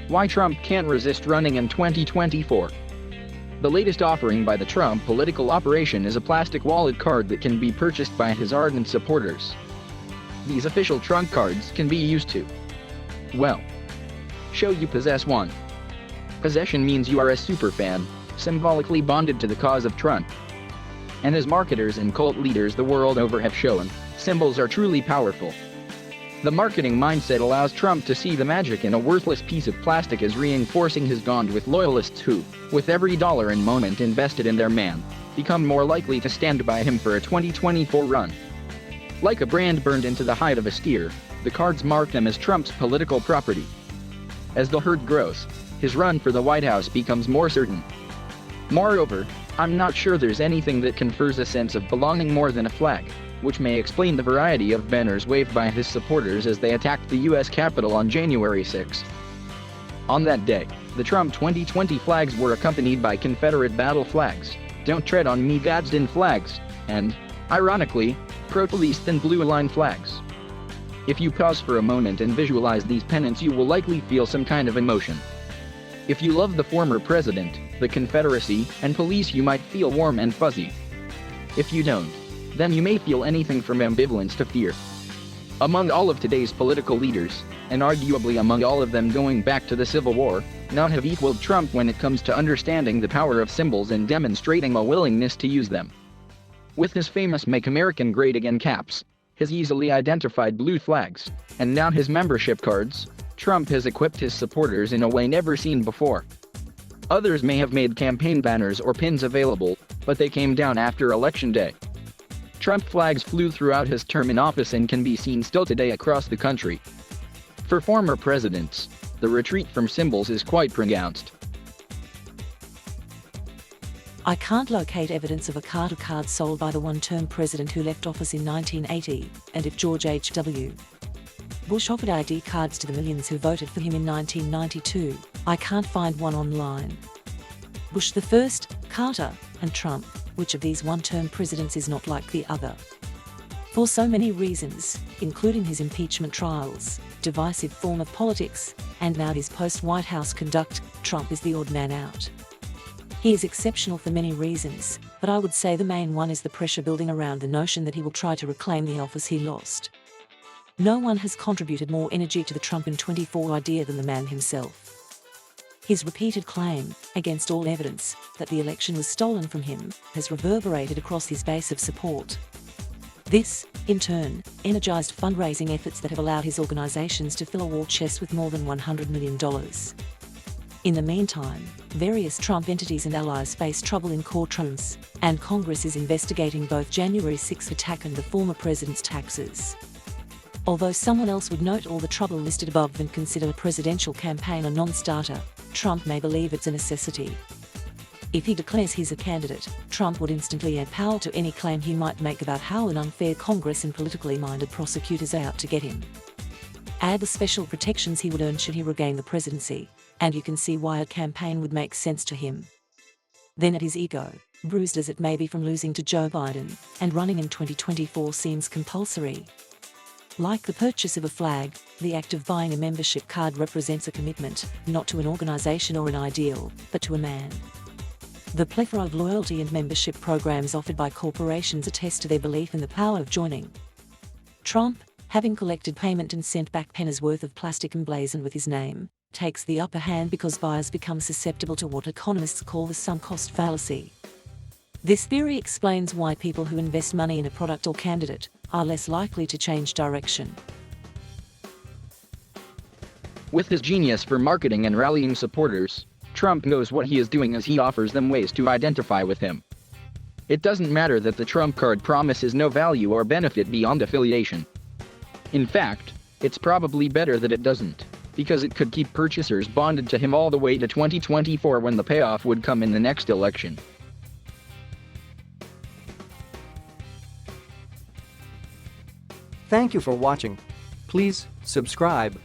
Why Trump can't resist running in 2024. The latest offering by the Trump political operation is a plastic wallet card that can be purchased by his ardent supporters. These official Trump cards can be used to, well, show you possess one. Possession means you are a superfan, symbolically bonded to the cause of Trump. And as marketers and cult leaders the world over have shown, symbols are truly powerful. The marketing mindset allows Trump to see the magic in a worthless piece of plastic as reinforcing his bond with loyalists who, with every dollar and moment invested in their man, become more likely to stand by him for a 2024 run. Like a brand burned into the hide of a steer, the cards mark them as Trump's political property. As the herd grows, his run for the White House becomes more certain. Moreover, I'm not sure there's anything that confers a sense of belonging more than a flag, which may explain the variety of banners waved by his supporters as they attacked the U.S. Capitol on January 6. On that day, the Trump 2020 flags were accompanied by Confederate battle flags, "Don't Tread on Me" Gadsden flags, and, ironically, pro-police thin blue line flags. If you pause for a moment and visualize these pennants, you will likely feel some kind of emotion. If you love the former president, the Confederacy, and police, you might feel warm and fuzzy. If you don't, then you may feel anything from ambivalence to fear. Among all of today's political leaders, and arguably among all of them going back to the Civil War, none have equaled Trump when it comes to understanding the power of symbols and demonstrating a willingness to use them. With his famous "Make America Great Again" caps, his easily identified blue flags, and now his membership cards, Trump has equipped his supporters in a way never seen before. Others may have made campaign banners or pins available, but they came down after Election Day. Trump flags flew throughout his term in office and can be seen still today across the country. For former presidents, the retreat from symbols is quite pronounced. I can't locate evidence of a card or cards sold by the one-term president who left office in 1980, and if George H.W. Bush offered ID cards to the millions who voted for him in 1992, I can't find one online. Bush the first, Carter, and Trump, which of these one-term presidents is not like the other? For so many reasons, including his impeachment trials, divisive form of politics, and now his post-White House conduct, Trump is the odd man out. He is exceptional for many reasons, but I would say the main one is the pressure building around the notion that he will try to reclaim the office he lost. No one has contributed more energy to the Trump in 24 idea than the man himself. His repeated claim, against all evidence, that the election was stolen from him, has reverberated across his base of support. This, in turn, energized fundraising efforts that have allowed his organizations to fill a war chest with more than $100 million. In the meantime, various Trump entities and allies face trouble in courtrooms, and Congress is investigating both January 6 attack and the former president's taxes. Although someone else would note all the trouble listed above and consider a presidential campaign a non-starter, Trump may believe it's a necessity. If he declares he's a candidate, Trump would instantly add power to any claim he might make about how an unfair Congress and politically minded prosecutors are out to get him. Add the special protections he would earn should he regain the presidency, and you can see why a campaign would make sense to him. Then at his ego, bruised as it may be from losing to Joe Biden, and running in 2024 seems compulsory. Like the purchase of a flag, the act of buying a membership card represents a commitment, not to an organization or an ideal, but to a man. The plethora of loyalty and membership programs offered by corporations attest to their belief in the power of joining. Trump, having collected payment and sent back pennies worth of plastic emblazoned with his name, takes the upper hand because buyers become susceptible to what economists call the sunk cost fallacy. This theory explains why people who invest money in a product or candidate are less likely to change direction. With his genius for marketing and rallying supporters, Trump knows what he is doing as he offers them ways to identify with him. It doesn't matter that the Trump card promises no value or benefit beyond affiliation. In fact, it's probably better that it doesn't, because it could keep purchasers bonded to him all the way to 2024 when the payoff would come in the next election. Thank you for watching. Please subscribe.